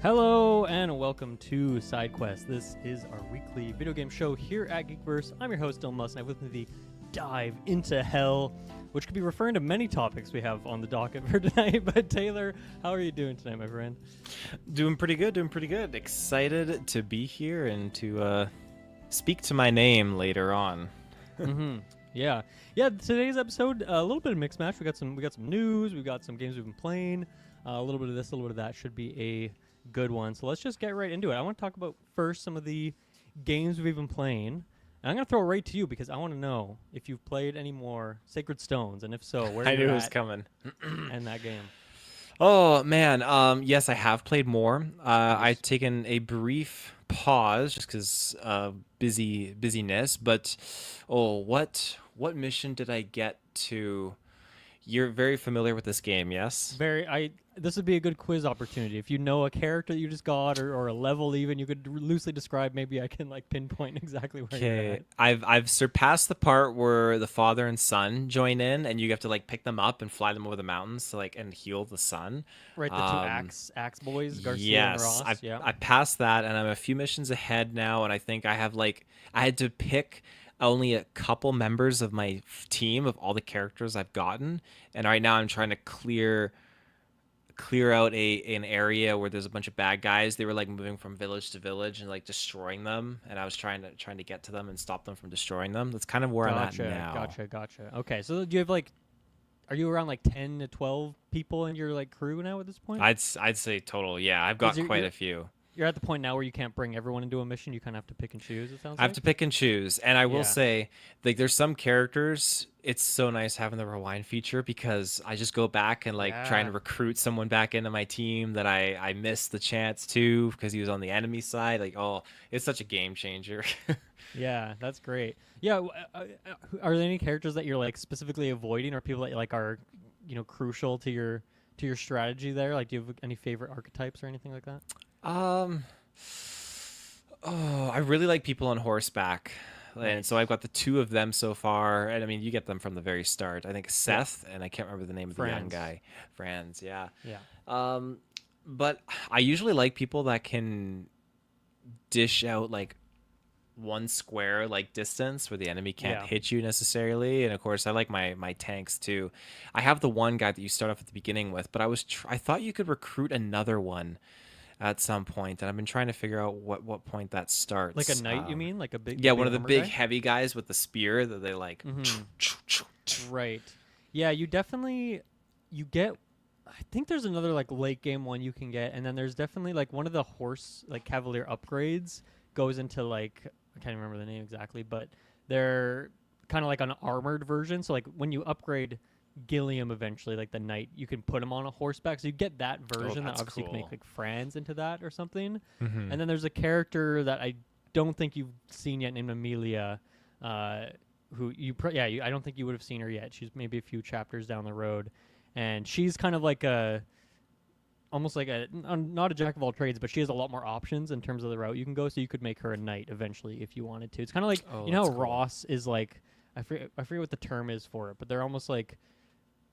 Hello and welcome to Sidequest. This is our weekly video game show here at Geekverse. I'm your host, Dylan Musk, and I have with me the Dive into Hell, which could be referring to many topics we have on the docket for tonight. But Taylor, how are you doing tonight, my friend? Doing pretty good. Excited to be here and to speak to my name later on. Yeah. Today's episode, a little bit of mixed match. We got some news. We've got some games we've been playing. A little bit of this, a little bit of that. Should be a good one. So let's just get right into it. I want to talk about first some of the games we've been playing. And I'm going to throw it right to you because I want to know if you've played any more Sacred Stones, and if so, where I knew you're it was at coming. in that game. Oh man, yes, I have played more. I've taken a brief pause just because busyness. But what mission did I get to? You're very familiar with this game, yes? This would be a good quiz opportunity. If you know a character that you just got or a level even, you could loosely describe. Maybe I can pinpoint exactly where you're at. I've surpassed the part where the father and son join in, and you have to pick them up and fly them over the mountains to and heal the son. Right, the two axe boys, Garcia yes, and Ross. I passed that, and I'm a few missions ahead now, and I think I have I had to pick only a couple members of my team of all the characters I've gotten, and right now I'm trying to clear out an area where there's a bunch of bad guys. They were moving from village to village and destroying them, and I was trying to get to them and stop them from destroying them. That's kind of where I'm at now. Gotcha. Okay, so do you have are you around 10 to 12 people in your crew now at this point? I'd say total. Yeah, I've got quite a few. You're at the point now where you can't bring everyone into a mission. You kind of have to pick and choose, it sounds like? I have to pick and choose. And I will say, there's some characters, it's so nice having the rewind feature because I just go back and try and recruit someone back into my team that I missed the chance to because he was on the enemy side. It's such a game changer. Yeah, that's great. Yeah, are there any characters that you're specifically avoiding, or people that are crucial to your strategy there? Do you have any favorite archetypes or anything like that? I really like people on horseback. And so I've got the two of them so far. And I mean, you get them from the very start. I think Seth, and I can't remember the name of the young guy. Franz, yeah. Yeah. But I usually like people that can dish out one square distance where the enemy can't hit you necessarily. And of course I like my tanks too. I have the one guy that you start off at the beginning with, but I thought you could recruit another one at some point, and I've been trying to figure out what point that starts. Like a knight, you mean? A big one of the big guy? Heavy guys with the spear that they Right. Yeah, you get. I think there's another late game one you can get, and then there's definitely one of the horse cavalier upgrades goes into I can't remember the name exactly, but they're kind of an armored version. So when you upgrade Gilliam eventually, the knight, you can put him on a horseback, so you get that version that obviously cool. you can make Franz into that or something. Mm-hmm. And then there's a character that I don't think you've seen yet named Amelia, who I don't think you would have seen her yet. She's maybe a few chapters down the road, and she's kind of almost not a jack of all trades, but she has a lot more options in terms of the route you can go. So you could make her a knight eventually if you wanted to. It's kind of you know how cool. Ross is I forget what the term is for it, but they're almost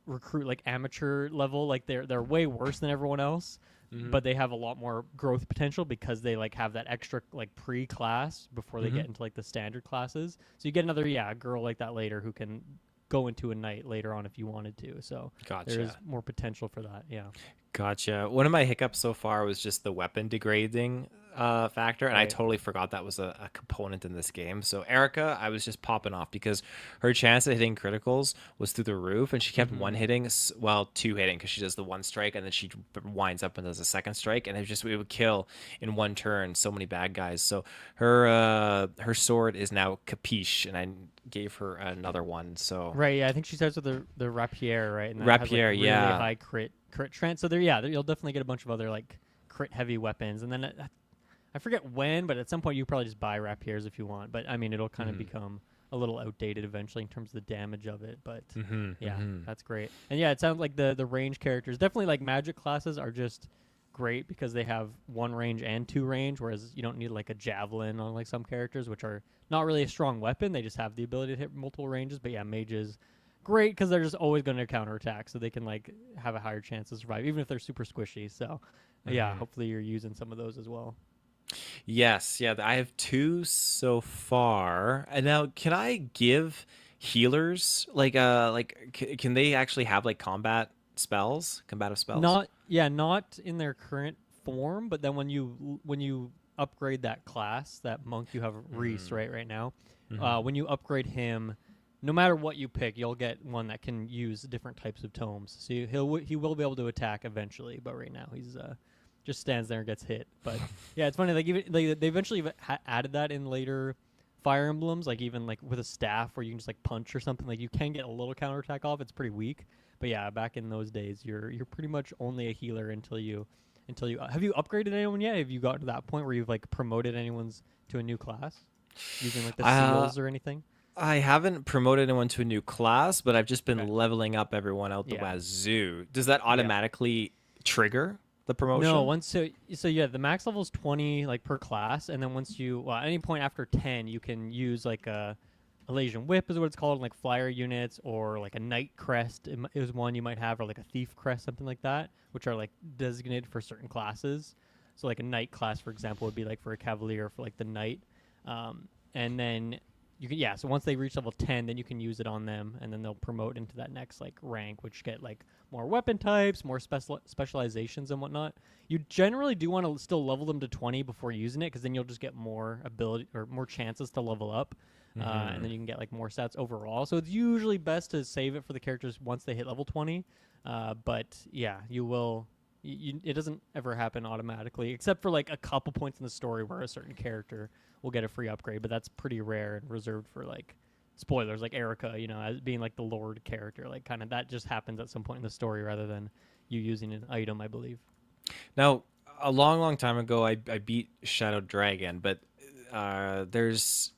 recruit amateur level. They're way worse than everyone else, but they have a lot more growth potential because they have that extra pre-class before they get into the standard classes. So you get another girl like that later who can go into a knight later on if you wanted to. So gotcha. There is more potential for that. Yeah. Gotcha. One of my hiccups so far was just the weapon degrading factor, and I totally forgot that was a component in this game. So Erica, I was just popping off because her chance at hitting criticals was through the roof, and she kept two hitting because she does the one strike, and then she winds up and does a second strike, and it would kill in one turn so many bad guys. So her sword is now capiche, and I gave her another one. So I think she starts with the rapier, right? And that rapier, has, really high crit trend. So you'll definitely get a bunch of other crit heavy weapons, and then I forget when, but at some point you probably just buy rapiers if you want. But I mean, it'll kind of become a little outdated eventually in terms of the damage of it. But that's great. And it sounds like the range characters, definitely magic classes are just great because they have one range and two range, whereas you don't need a javelin on some characters, which are not really a strong weapon. They just have the ability to hit multiple ranges. But mages great because they're just always going to counterattack, so they can like have a higher chance to survive, even if they're super squishy. So, yeah, hopefully you're using some of those as well. Yes, yeah, I have two so far. And now, can I give healers can they actually have like combative spells? Not in their current form, but then when you upgrade that class, that monk you have Reese Mm. right now, Hmm. when you upgrade him, no matter what you pick, you'll get one that can use different types of tomes. So he will be able to attack eventually, but right now he's just stands there and gets hit. But yeah, it's funny. Like even they eventually added that in later Fire Emblems, like even like with a staff where you can just like punch or something. Like you can get a little counterattack off. It's pretty weak. But yeah, back in those days, you're pretty much only a healer until you have you upgraded anyone yet? Have you got to that point where you've like promoted anyone's to a new class using like the Uh, seals or anything? I haven't promoted anyone to a new class, but I've just been Okay. leveling up everyone out the Yeah. wazoo. Does that Yeah. automatically trigger the No, promotion? so yeah, the max level is 20 like per class, and then once you at any point after 10, you can use like a Elasian Whip is what it's called, like flyer units, or like a Knight Crest is one you might have, or like a Thief Crest, something like that, which are like designated for certain classes. So like a Knight class, for example, would be like for a Cavalier for like the Knight, and then you can so once they reach level 10, then you can use it on them, and then they'll promote into that next like rank, which get like more weapon types, more specializations and whatnot. You generally do want to still level them to 20 before using it, because then you'll just get more ability or more chances to level up. And then you can get like more stats overall. So it's usually best to save it for the characters once they hit level 20. But yeah, you will. It doesn't ever happen automatically, except for like a couple points in the story where a certain character will get a free upgrade. But that's pretty rare and reserved for like spoilers, like Erica. As being like the Lord character, like kind of that just happens at some point in the story rather than you using an item, I believe. Now, a long, long time ago, I beat Shadow Dragon, but there's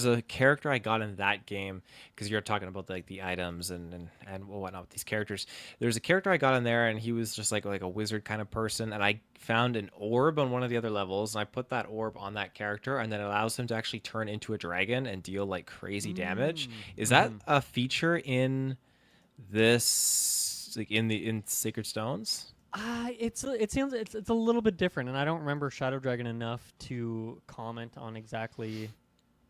a character I got in that game because you're talking about like the items and whatnot with these characters. There's a character I got in there, and he was just like a wizard kind of person, and I found an orb on one of the other levels, and I put that orb on that character, and then it allows him to actually turn into a dragon and deal like crazy damage. Is that Mm-hmm. a feature in this like in Sacred Stones? It seems it's a little bit different, and I don't remember Shadow Dragon enough to comment on exactly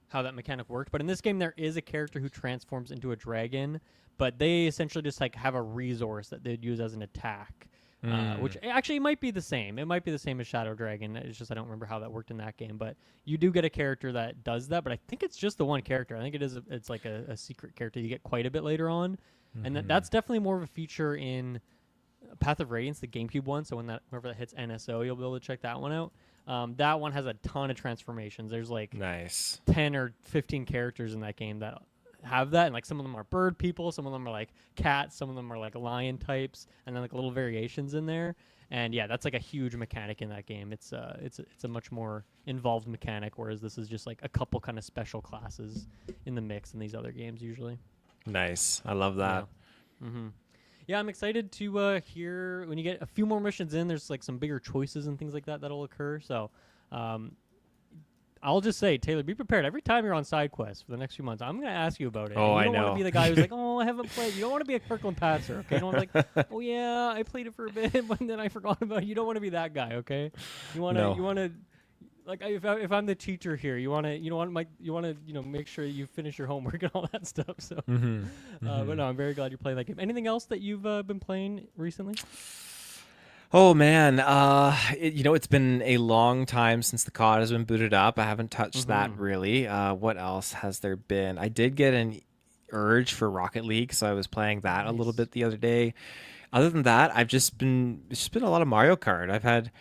how that mechanic worked. But in this game, there is a character who transforms into a dragon, but they essentially just like have a resource that they'd use as an attack, which actually might be the same. It might be the same as Shadow Dragon. It's just I don't remember how that worked in that game. But you do get a character that does that, but I think it's just the one character. I think it's like a secret character you get quite a bit later on, and that's definitely more of a feature in Path of Radiance, the GameCube one. So whenever that hits NSO, you'll be able to check that one out. That one has a ton of transformations. There's like Nice. 10 or 15 characters in that game that have that, and like some of them are bird people, some of them are like cats, some of them are like lion types, and then like little variations in there. And yeah, that's like a huge mechanic in that game. It's a much more involved mechanic, whereas this is just like a couple kind of special classes in the mix in these other games usually. Nice. I love Yeah. that. Mm-hmm. Yeah, I'm excited to hear when you get a few more missions in. There's like some bigger choices and things like that that'll occur. So, um, I'll just say, Taylor, be prepared. Every time you're on Sidequest for the next few months, I'm going to ask you about it. Oh, And you I don't want to know. be the guy who's like, oh, I haven't played. You don't want to be a Kirkland Patzer, okay? You don't want to like, oh yeah, I played it for a bit, but then I forgot about it. You don't want to be that guy, okay? No. You want to. Like if I'm the teacher here, you want to make sure you finish your homework and all that stuff. So, but no, I'm very glad you're playing that game. Anything else that you've been playing recently? Oh man, it's been a long time since the COD has been booted up. I haven't touched that Mm-hmm. really. What else has there been? I did get an urge for Rocket League, so I was playing that a little Nice. bit the other day. Other than that, it's just been a lot of Mario Kart. I've had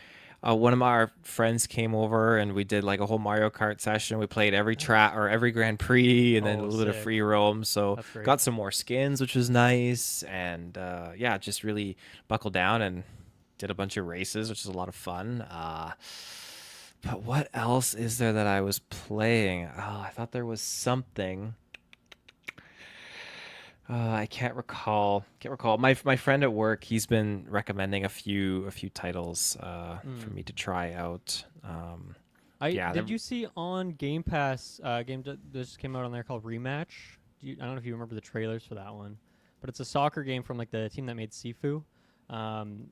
one of our friends came over and we did like a whole Mario Kart session. We played every track or every Grand Prix and then a Oh, little bit of sick. free roam. So That's great. got some more skins, which was nice. And yeah, just really buckled down and did a bunch of races, which is a lot of fun. But what else is there that I was playing? Oh, I thought there was something. I can't recall. Can't recall. My friend at work, he's been recommending a few titles for Mm. me to try out. I Yeah, did you see on Game Pass game that just came out on there called Rematch? I don't know if you remember the trailers for that one. but it's a soccer game from like the team that made Sifu. Um,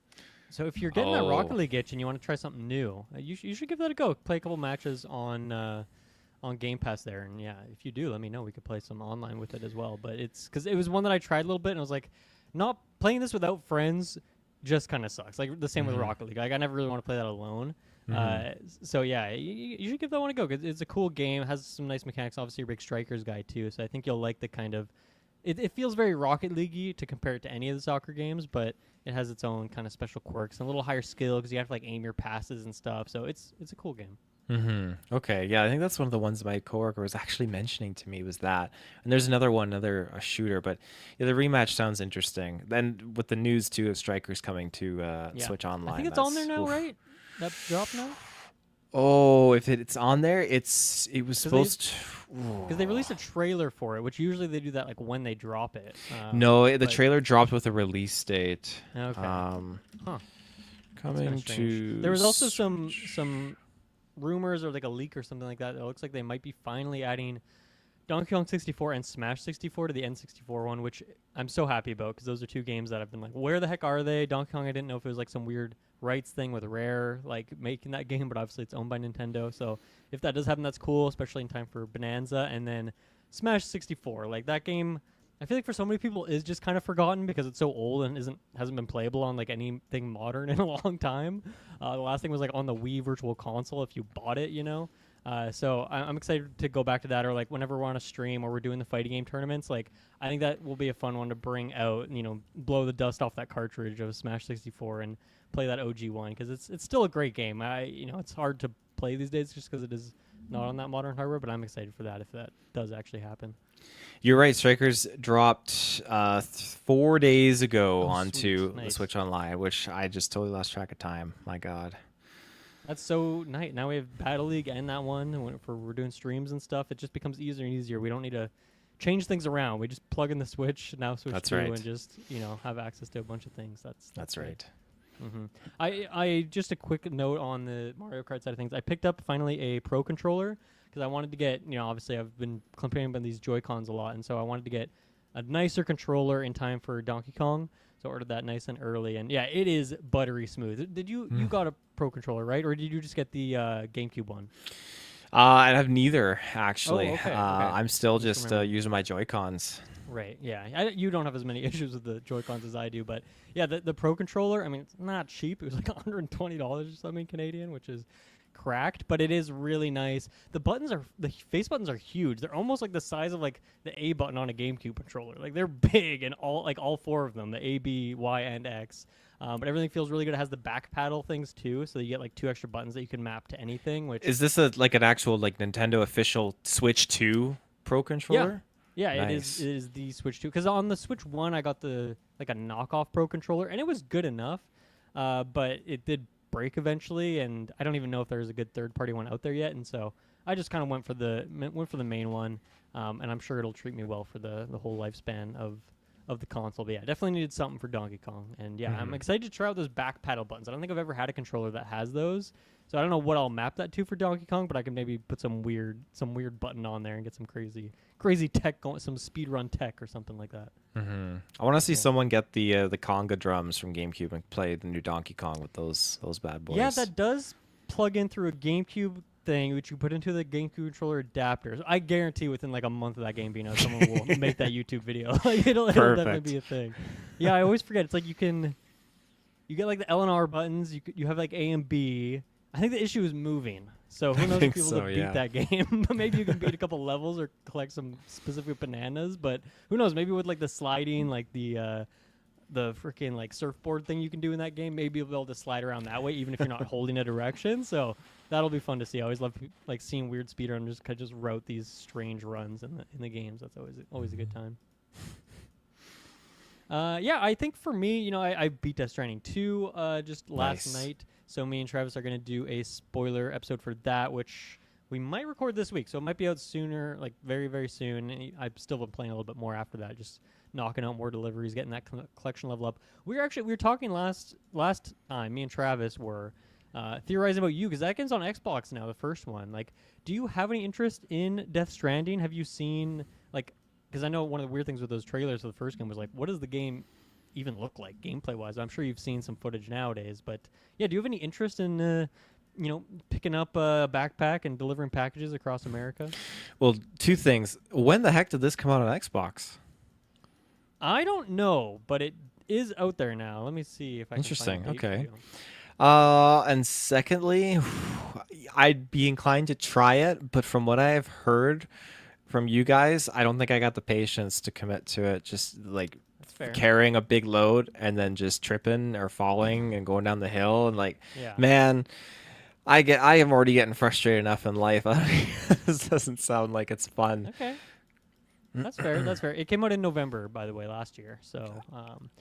so if you're getting that Oh. Rocket League itch and you want to try something new, you should give that a go. Play a couple matches on Game Pass there, and yeah, if you do, let me know. We could play some online with it as well. But it's because it was one that I tried a little bit, and I was like, not playing this without friends just kind of sucks. Like the same with Rocket League. Like I never really want to play that alone. So yeah, you should give that one a go. 'Cause it's a cool game. It has some nice mechanics. Obviously, you're a big Strikers guy too, so I think you'll like the kind of. It feels very Rocket League-y to compare it to any of the soccer games, but it has its own kind of special quirks and a little higher skill because you have to like aim your passes and stuff. So it's a cool game. Okay, yeah, I think that's one of the ones my coworker was actually mentioning to me was that. And there's another one, a shooter, but yeah, the rematch sounds interesting. Then with the news too of Strikers coming to Yeah. Switch Online, I think it's on there that's- now, oof. right? That dropped now? Oh, if it's on there, it was 'Cause supposed. Because they released a trailer for it, which usually they do that like when they drop it. No, the but- trailer dropped with a release date. Okay. Um, Huh. coming Kinda strange. to. There was also some rumors or like a leak or something like that. It looks like they might be finally adding Donkey Kong 64 and Smash 64 to the N64 one, which I'm so happy about because those are two games that I've been like, where the heck are they? Donkey Kong, I didn't know if it was like some weird rights thing with Rare, like making that game, but obviously it's owned by Nintendo. So if that does happen, that's cool, especially in time for Bonanza. And then Smash 64, like that game, I feel like for so many people is just kind of forgotten because it's so old and hasn't been playable on like anything modern in a long time. The last thing was like on the Wii Virtual Console if you bought it, you know. So I'm excited to go back to that, or like whenever we're on a stream or we're doing the fighting game tournaments, like I think that will be a fun one to bring out, you know, blow the dust off that cartridge of Smash 64 and play that OG one because it's still a great game. It's hard to play these days just because it is not on that modern hardware, but I'm excited for that if that does actually happen. You're right. Strikers dropped 4 days ago onto sweet. the Nice. Switch Online, which I just totally lost track of time. My God. That's so nice. Now we have Battle League and that one. And we're doing streams and stuff, it just becomes easier and easier. We don't need to change things around. We just plug in the Switch, now switch That's through right. and just, have access to a bunch of things. That's great. right. I just a quick note on the Mario Kart side of things. I picked up finally a Pro controller because I wanted to get, obviously I've been complaining about these Joy-Cons a lot, and so I wanted to get a nicer controller in time for Donkey Kong. So I ordered that nice and early, and yeah, it is buttery smooth. Did you got a Pro controller, right, or did you just get the GameCube one? I have neither actually. Oh, okay. I'm still Just just remember. using my Joy-Cons. Right. Yeah. You don't have as many issues with the Joy-Cons as I do, but yeah, the Pro controller. I mean, it's not cheap. It was like $120 or something Canadian, which is cracked, but it is really nice. The face buttons are huge. They're almost like the size of like the A button on a GameCube controller. Like they're big, and all four of them, the A, B, Y, and X. But everything feels really good. It has the back paddle things too, so you get like 2 extra buttons that you can map to anything. Which Is this like an actual like Nintendo official Switch 2 Pro controller? Yeah, Nice. it is the Switch 2. Because on the Switch 1, I got a knockoff Pro controller, and it was good enough, but it did break eventually, and I don't even know if there's a good third-party one out there yet, and so I just kind of went for the main one, and I'm sure it'll treat me well for the whole lifespan of the console. But yeah, definitely needed something for Donkey Kong, and yeah, I'm excited to try out those back paddle buttons. I don't think I've ever had a controller that has those. So I don't know what I'll map that to for Donkey Kong, but I can maybe put some weird button on there and get some crazy tech going, some speedrun tech or something like that. I want to see someone get the conga drums from GameCube and play the new Donkey Kong with those bad boys. Yeah, that does plug in through a GameCube thing, which you put into the GameCube controller adapters. I guarantee within like a month of that game being out, someone will make that YouTube video. Like it'll definitely be a thing. Yeah, I always forget. It's like you get like the L and R buttons. You have like A and B. I think the issue is moving. So who knows if people so, to beat yeah. that game. But maybe you can beat a couple levels or collect some specific bananas. But who knows? Maybe with like the sliding, like the freaking like surfboard thing you can do in that game, maybe you'll be able to slide around that way, even if you're not holding a direction. So that'll be fun to see. I always love like seeing weird speedrunners just route these strange runs in the games. That's always a good time. Yeah, I think for me, I beat Death Stranding 2 just last night. So me and Travis are going to do a spoiler episode for that, which we might record this week. So it might be out sooner, like very, very soon. And I've still been playing a little bit more after that, just knocking out more deliveries, getting that collection level up. We were talking last time, me and Travis were theorizing about you, because that game's on Xbox now, the first one. Like, do you have any interest in Death Stranding? Have you seen, like, because I know one of the weird things with those trailers for the first game was like, what does the game even look like gameplay wise? I'm sure you've seen some footage nowadays, but yeah, do you have any interest in picking up a backpack and delivering packages across America? Well, two things. When the heck did this come out on Xbox? I don't know, but it is out there now. Let me see if I Interesting. can find a date Okay. for you. And secondly, I'd be inclined to try it, but from what I've heard from you guys, I don't think I got the patience to commit to it. Just like That's fair. carrying a big load and then just tripping or falling and going down the hill and like, Yeah. man, I am already getting frustrated enough in life. This doesn't sound like it's fun. Okay. That's fair. That's fair. It came out in November, by the way, last year. So,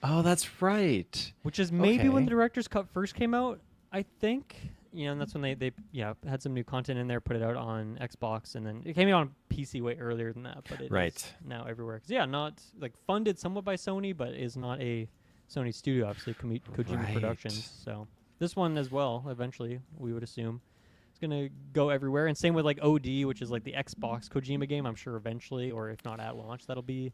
Oh, that's right. which is maybe when Okay. the director's cut first came out, I think. And that's when they had some new content in there, put it out on Xbox, and then it came out on PC way earlier than that. But it is Right. now everywhere. 'Cause, yeah, not like funded somewhat by Sony, but is not a Sony studio. Obviously, Kojima Right. Productions. So this one as well. Eventually, we would assume. It's gonna go everywhere, and same with like OD, which is like the Xbox Kojima game. I'm sure eventually, or if not at launch, that'll be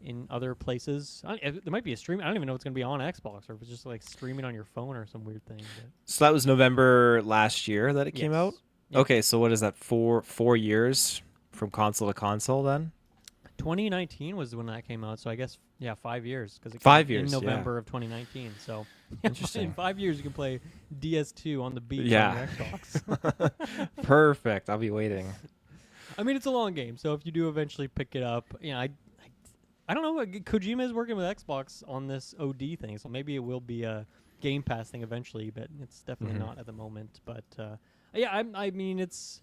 in other places. There might be a stream. I don't even know if it's gonna be on Xbox or if it's just like streaming on your phone or some weird thing. But So that was November last year that it came out. yes. Yep. Okay, so what is that? Four years from console to console then? 2019 was when that came out, so I guess 5 years because it 5 came years, in yeah. November of 2019. So Interesting. in 5 years you can play DS2 on the beach Yeah. on your Xbox. Perfect. I'll be waiting. I mean, it's a long game, so if you do eventually pick it up, I don't know. Kojima is working with Xbox on this OD thing, so maybe it will be a Game Pass thing eventually, but it's definitely Mhm. not at the moment. But I mean, it's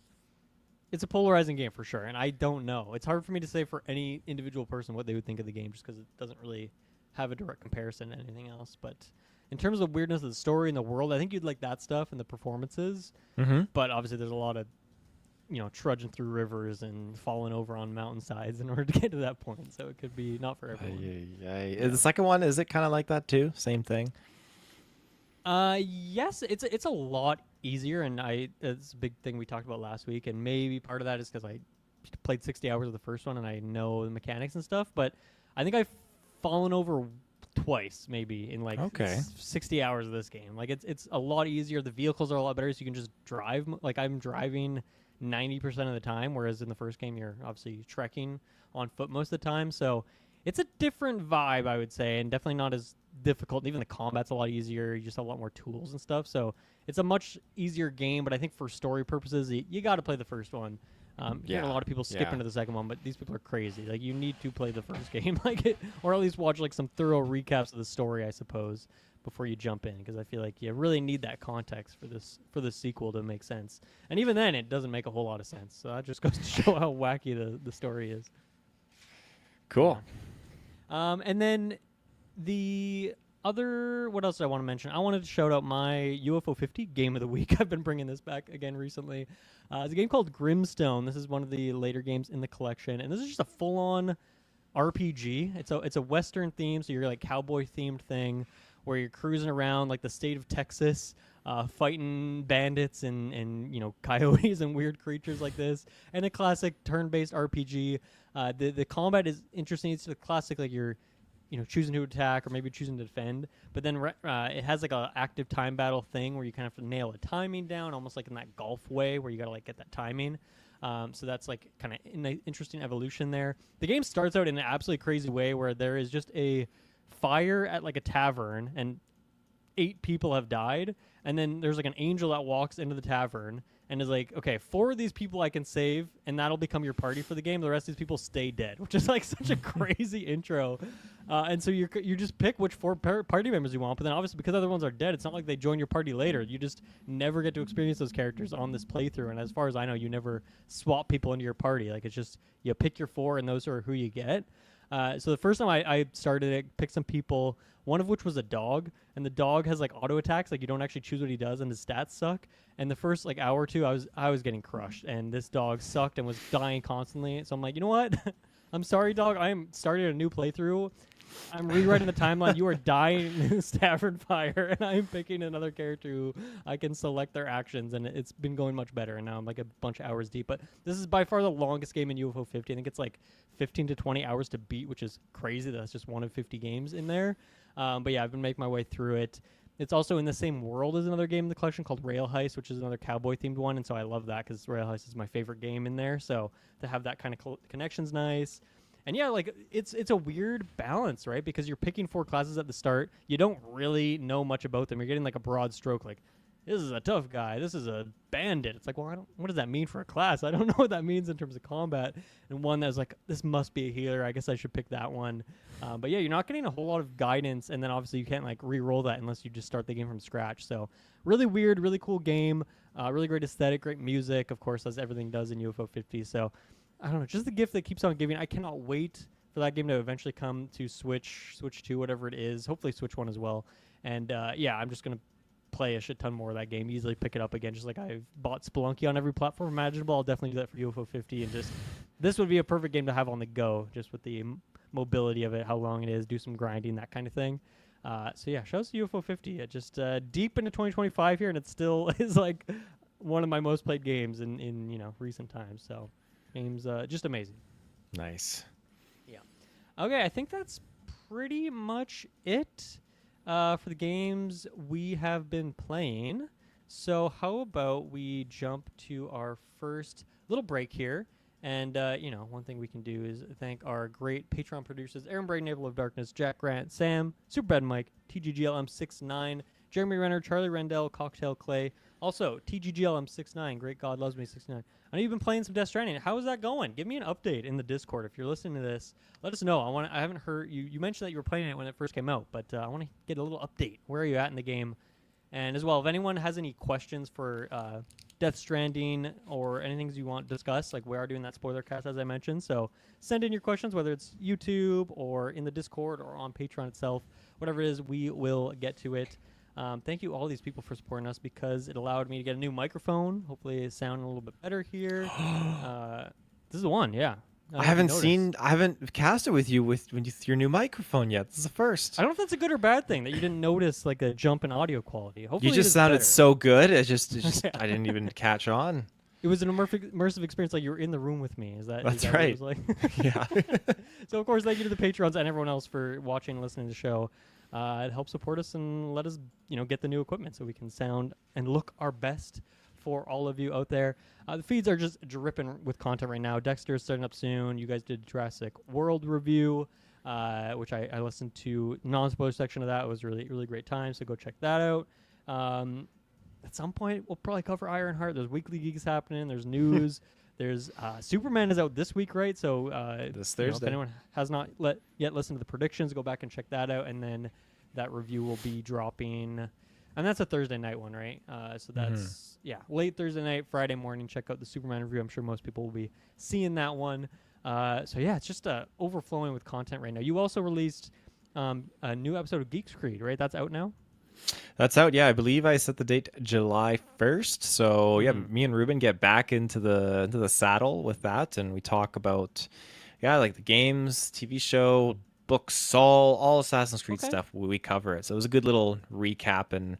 a polarizing game for sure, and I don't know. It's hard for me to say for any individual person what they would think of the game, just because it doesn't really have a direct comparison to anything else. But in terms of weirdness of the story and the world, I think you'd like that stuff and the performances. Mm-hmm. But obviously, there's a lot of trudging through rivers and falling over on mountainsides in order to get to that point. So it could be not for everyone. Yeah. The second one, is it kind of like that too? Same thing? Yes, it's a lot easier, and it's a big thing we talked about last week, and maybe part of that is because I played 60 hours of the first one and I know the mechanics and stuff. But I think I've fallen over twice, maybe in like Okay. 60 hours of this game. Like it's a lot easier. The vehicles are a lot better, so you can just drive. Like I'm driving 90% of the time, whereas in the first game you're obviously trekking on foot most of the time. So it's a different vibe, I would say, and definitely not as difficult. Even the combat's a lot easier. You just have a lot more tools and stuff. So it's a much easier game, but I think for story purposes, you got to play the first one. Hearing a lot of people skip Yeah. into the second one, but these people are crazy. Like you need to play the first game, or at least watch like some thorough recaps of the story, I suppose, before you jump in, because I feel like you really need that context for the sequel to make sense. And even then, it doesn't make a whole lot of sense. So that just goes to show how wacky the story is. Cool. And then the other, what else do I want to mention? I wanted to shout out my UFO 50 game of the week. I've been bringing this back again recently. It's a game called Grimstone. This is one of the later games in the collection, and this is just a full-on RPG. It's a Western theme, so you're like cowboy themed thing where you're cruising around like the state of Texas, fighting bandits and coyotes and weird creatures like this, and a classic turn-based RPG. The combat is interesting. It's the classic like you're choosing to attack or maybe choosing to defend, but then it has like a active time battle thing where you kind of have to nail a timing down, almost like in that golf way where you got to like get that timing. So that's like kind of an interesting evolution there. The game starts out in an absolutely crazy way where there is just a fire at like a tavern and 8 people have died, and then there's like an angel that walks into the tavern and is like, okay, 4 of these people I can save, and that'll become your party for the game. The rest of these people stay dead, which is like such a crazy intro. And so you just pick which 4 party members you want, but then obviously because other ones are dead, it's not like they join your party later. You just never get to experience those characters on this playthrough. And as far as I know, you never swap people into your party. Like it's just you pick your 4, and those are who you get. So the first time I started it, picked some people, one of which was a dog, and the dog has like auto attacks, like you don't actually choose what he does, and his stats suck. And the first like hour or two, I was getting crushed, and this dog sucked and was dying constantly. So I'm like, you know what? I'm sorry, dog. I am starting a new playthrough, I'm rewriting the timeline. You are dying in this tavern fire, and I'm picking another character who I can select their actions, and it's been going much better. And now I'm like a bunch of hours deep. But this is by far the longest game in UFO 50. I think it's like 15 to 20 hours to beat, which is crazy. That's just one of 50 games in there. But yeah, I've been making my way through it. It's also in the same world as another game in the collection called Rail Heist, which is another cowboy-themed one, and so I love that because Rail Heist is my favorite game in there. So to have that kind of connection's nice. And yeah, like it's a weird balance, right? Because you're picking 4 classes at the start. You don't really know much about them. You're getting like a broad stroke, like this is a tough guy, this is a bandit. It's like, well, what does that mean for a class? I don't know what that means in terms of combat. And one that's like, this must be a healer. I guess I should pick that one. But yeah, you're not getting a whole lot of guidance, and then obviously you can't like re-roll that unless you just start the game from scratch. So really weird, really cool game. Really great aesthetic, great music, of course, as everything does in UFO 50. So I don't know, just the gift that keeps on giving. I cannot wait for that game to eventually come to Switch 2, whatever it is. Hopefully Switch 1 as well. And yeah, I'm just going to play a shit ton more of that game, easily pick it up again, just like I've bought Spelunky on every platform imaginable. I'll definitely do that for UFO 50. And just this would be a perfect game to have on the go, just with the mobility of it, how long it is, do some grinding, that kind of thing. So yeah, shout out to UFO 50. It just deep into 2025 here, and it still is like one of my most played games in recent times. So game's just amazing. Nice. Yeah. Okay, I think that's pretty much it for the games we have been playing. So how about we jump to our first little break here? And, one thing we can do is thank our great Patreon producers, Aaron Braden, Naval of Darkness, Jack Grant, Sam, Superbad Mike, TGGLM69, Jeremy Renner, Charlie Rendell, Cocktail Clay. Also, TGGLM69, Great God Loves Me 69. I know you've been playing some Death Stranding. How is that going? Give me an update in the Discord. If you're listening to this, let us know. I haven't heard you. You mentioned that you were playing it when it first came out, but I want to get a little update. Where are you at in the game? And as well, if anyone has any questions for Death Stranding or anything you want discussed, like we are doing that spoiler cast as I mentioned. So send in your questions, whether it's YouTube or in the Discord or on Patreon itself. Whatever it is, we will get to it. Thank you all these people for supporting us because it allowed me to get a new microphone. Hopefully it sounds a little bit better here. This is the one, yeah. I haven't casted with you with your new microphone yet. This is the first. I don't know if that's a good or bad thing that you didn't notice like a jump in audio quality. Hopefully you just sounded so good. It just I didn't even catch on. It was an immersive experience, like you were in the room with me. That's right. What it was like? Yeah. So of course, thank you to the Patrons and everyone else for watching and listening to the show. It helps support us and let us, get the new equipment so we can sound and look our best for all of you out there. The feeds are just dripping with content right now. Dexter is starting up soon. You guys did Jurassic World review, which I listened to. Non-spoiler section of that. It was really, really great time, so go check that out. At some point, we'll probably cover Ironheart. There's Weekly Geeks happening. There's news. There's Superman is out this week, right? So this Thursday. If anyone has not yet listened to the predictions, go back and check that out. And then that review will be dropping. And that's a Thursday night one, right? So that's, late Thursday night, Friday morning. Check out the Superman review. I'm sure most people will be seeing that one. So, yeah, it's just overflowing with content right now. You also released a new episode of Geeks Creed, right? That's out now? That's out, yeah. I believe I set the date July 1st. So, yeah, me and Ruben get back into the saddle with that. And we talk about, like the games, TV show, books, all Assassin's Creed stuff. We cover it. So it was a good little recap and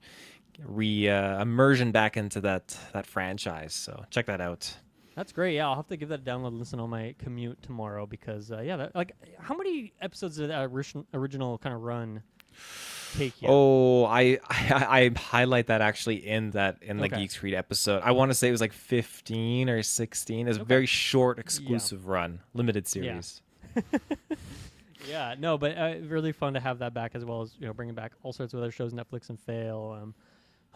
immersion back into that franchise. So check that out. That's great. Yeah, I'll have to give that a download and listen on my commute tomorrow because, how many episodes did that original kind of run take you? Oh, I highlight that actually in the Geeks Creed episode. I want to say it was like 15 or 16. It was a very short, exclusive run, limited series. Yeah. Yeah, no, but really fun to have that back as well as bringing back all sorts of other shows, Netflix and Fail.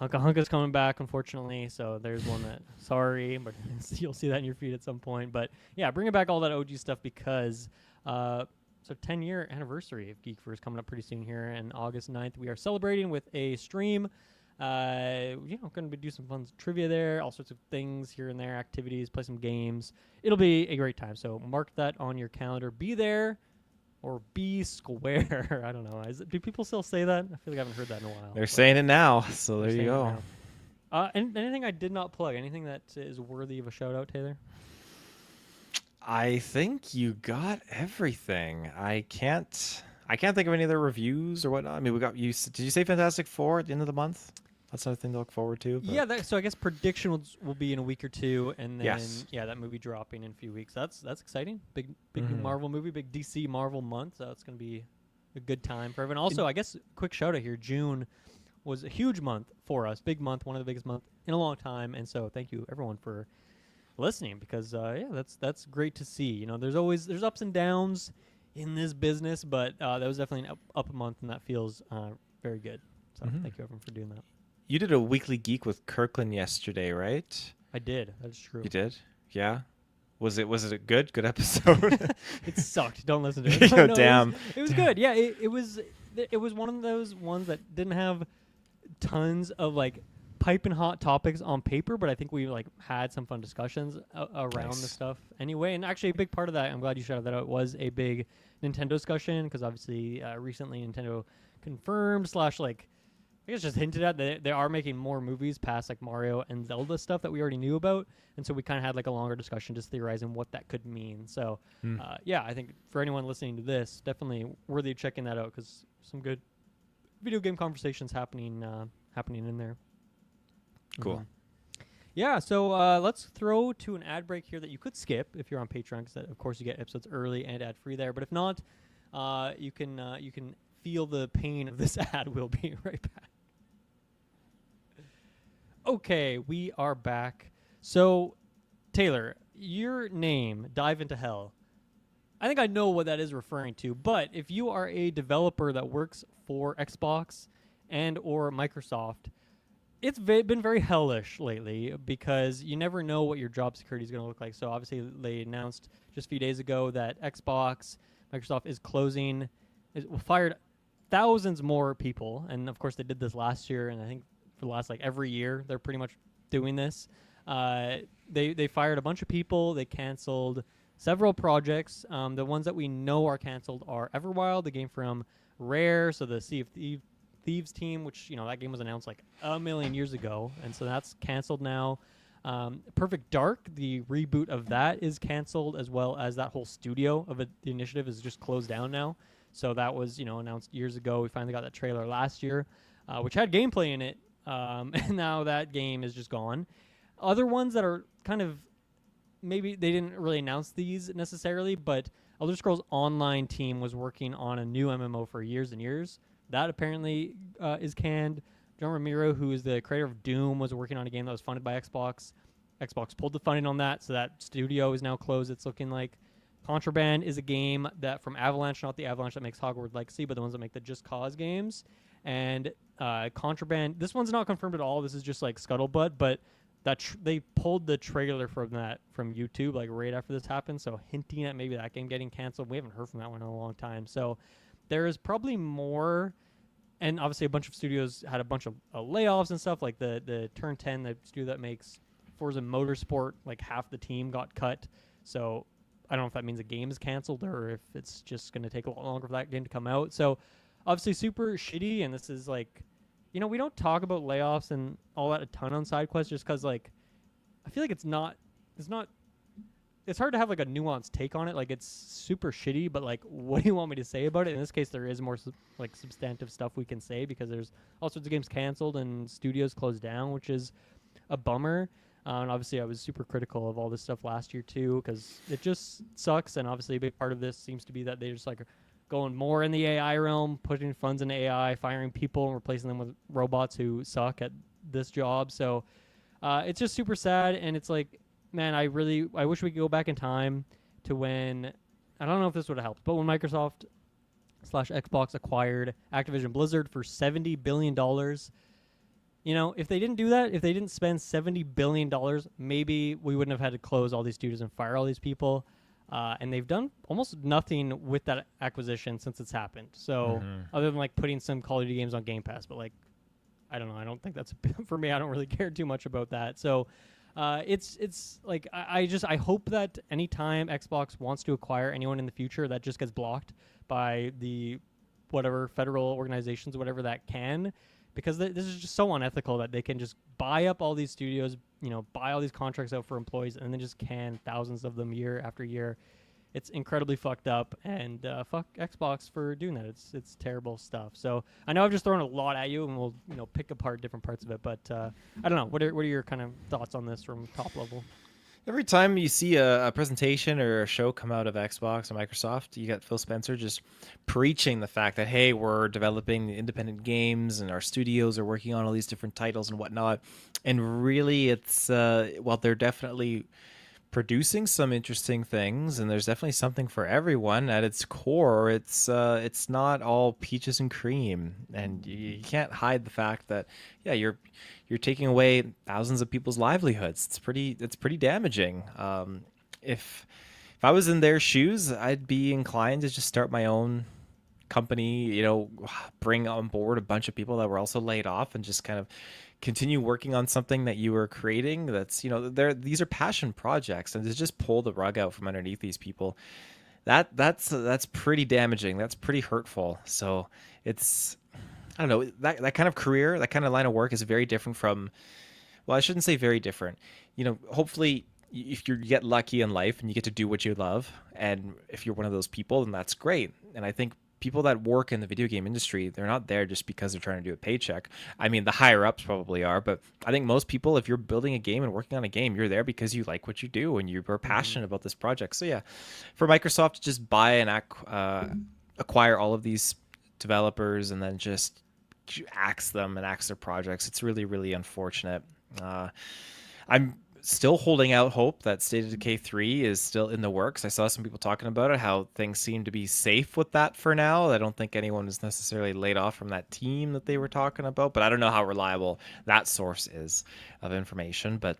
Hunka Hunka's coming back, unfortunately, so there's one that sorry, but you'll see that in your feed at some point. But yeah, bringing back all that OG stuff because 10-year anniversary of Geekverse coming up pretty soon here, and August 9th we are celebrating with a stream. Going to do some fun trivia there, all sorts of things here and there, activities, play some games. It'll be a great time. So mark that on your calendar. Be there. Or be square. I don't know. Do people still say that? I feel like I haven't heard that in a while. They're saying it now, so there you go. Anything I did not plug? Anything that is worthy of a shout out, Taylor? I think you got everything. I I can't think of any other reviews or whatnot. I mean, we got you. Did you say Fantastic Four at the end of the month? That's another thing to look forward to. But... Yeah, so I guess predictions will be in a week or two, and then Yes. that movie dropping in a few weeks. That's exciting. Big new Marvel movie, big DC Marvel month. So it's gonna be a good time for everyone. Also, I guess quick shout out here. June was a huge month for us, big month, one of the biggest months in a long time, and so thank you everyone for listening because that's great to see. You know, there's ups and downs in this business, but that was definitely an up month, and that feels very good. So thank you everyone for doing that. You did a weekly geek with Kirkland yesterday, right? I did. That's true. You did? Yeah. Was it a good episode? It sucked. Don't listen to it. Yo, damn. It was good. Yeah, it was one of those ones that didn't have tons of like piping hot topics on paper, but I think we like had some fun discussions around the stuff anyway. And actually, a big part of that, I'm glad you shouted that out, was a big Nintendo discussion because obviously recently Nintendo confirmed / like I guess just hinted at that they are making more movies past like Mario and Zelda stuff that we already knew about, and so we kind of had like a longer discussion just theorizing what that could mean. So I think for anyone listening to this, definitely worthy of checking that out because some good video game conversations happening in there. Cool. Yeah, so let's throw to an ad break here that you could skip if you're on Patreon, because of course you get episodes early and ad free there. But if not, you can feel the pain of this ad. We'll be right back. Okay, we are back. So, Taylor, your name, Dive Into Hell. I think I know what that is referring to, but if you are a developer that works for Xbox and or Microsoft, it's been very hellish lately because you never know what your job security is going to look like. So obviously they announced just a few days ago that Xbox, Microsoft is closing, fired thousands more people. And of course they did this last year, and I think for the last like every year they're pretty much doing this. They fired a bunch of people. They canceled several projects. The ones that we know are canceled are Everwild, the game from Rare, so the Sea of Thieves team, which that game was announced like a million years ago, and so that's canceled now. Perfect Dark, the reboot of that, is canceled, as well as that whole studio of the initiative is just closed down now. So that was announced years ago. We finally got that trailer last year, which had gameplay in it, and now that game is just gone. Other ones that are kind of, maybe they didn't really announce these necessarily, but Elder Scrolls Online team was working on a new MMO for years and years. That apparently is canned. John Romero, who is the creator of Doom, was working on a game that was funded by Xbox. Xbox pulled the funding on that, so that studio is now closed, it's looking like. Contraband is a game that from Avalanche, not the Avalanche that makes Hogwarts Legacy, but the ones that make the Just Cause games. And Contraband, this one's not confirmed at all. This is just like scuttlebutt, but that they pulled the trailer from YouTube like right after this happened, so hinting at maybe that game getting canceled. We haven't heard from that one in a long time, so there is probably more. And obviously a bunch of studios had a bunch of layoffs and stuff, like the Turn 10, the studio that makes Forza Motorsport, like half the team got cut. So I don't know if that means a game is canceled or if it's just going to take a lot longer for that game to come out. So obviously super shitty, and this is like, we don't talk about layoffs and all that a ton on Sidequest just because, like, I feel like it's hard to have like a nuanced take on it. Like, it's super shitty, but like, what do you want me to say about it? In this case, there is more like substantive stuff we can say because there's all sorts of games canceled and studios closed down, which is a bummer. And obviously I was super critical of all this stuff last year too, because it just sucks. And obviously a big part of this seems to be that they just like going more in the AI realm, putting funds into AI, firing people and replacing them with robots who suck at this job. So it's just super sad. And it's like, man, I wish we could go back in time to when, I don't know if this would have helped, but when Microsoft / Xbox acquired Activision Blizzard for $70 billion. If they didn't do that, if they didn't spend $70 billion, maybe we wouldn't have had to close all these studios and fire all these people. And they've done almost nothing with that acquisition since it's happened. So other than like putting some Call of Duty games on Game Pass, but like, I don't know. I don't think that's for me. I don't really care too much about that. So it's like I hope that anytime Xbox wants to acquire anyone in the future, that just gets blocked by the whatever federal organizations, whatever that can. Because this is just so unethical that they can just buy up all these studios, buy all these contracts out for employees, and then just can thousands of them year after year. it's incredibly fucked up, and fuck Xbox for doing that. It's terrible stuff. So I know I've just thrown a lot at you, and we'll pick apart different parts of it. But I don't know. What are your kind of thoughts on this from top level? Every time you see a presentation or a show come out of Xbox or Microsoft, you got Phil Spencer just preaching the fact that, hey, we're developing independent games and our studios are working on all these different titles and whatnot. And really, it's, well, they're definitely producing some interesting things, and there's definitely something for everyone. At its core, it's not all peaches and cream, and you can't hide the fact that, yeah, you're taking away thousands of people's livelihoods. It's pretty damaging. If I was in their shoes, I'd be inclined to just start my own company, bring on board a bunch of people that were also laid off, and just kind of continue working on something that you were creating. That's, these are passion projects, and to just pull the rug out from underneath these people, that's pretty damaging. That's pretty hurtful. So it's, I don't know, that kind of career, that kind of line of work is very different from, well, I shouldn't say very different. Hopefully if you get lucky in life and you get to do what you love, and if you're one of those people, then that's great. And I think people that work in the video game industry, they're not there just because they're trying to do a paycheck. I mean, the higher ups probably are, but I think most people, if you're building a game and working on a game, you're there because you like what you do and you're passionate about this project. So yeah, for Microsoft to just buy and acquire all of these developers and then just axe them and axe their projects, it's really, really unfortunate. I'm still holding out hope that State of Decay 3 is still in the works. I saw some people talking about it, how things seem to be safe with that for now. I don't think anyone is necessarily laid off from that team that they were talking about, but I don't know how reliable that source is of information. But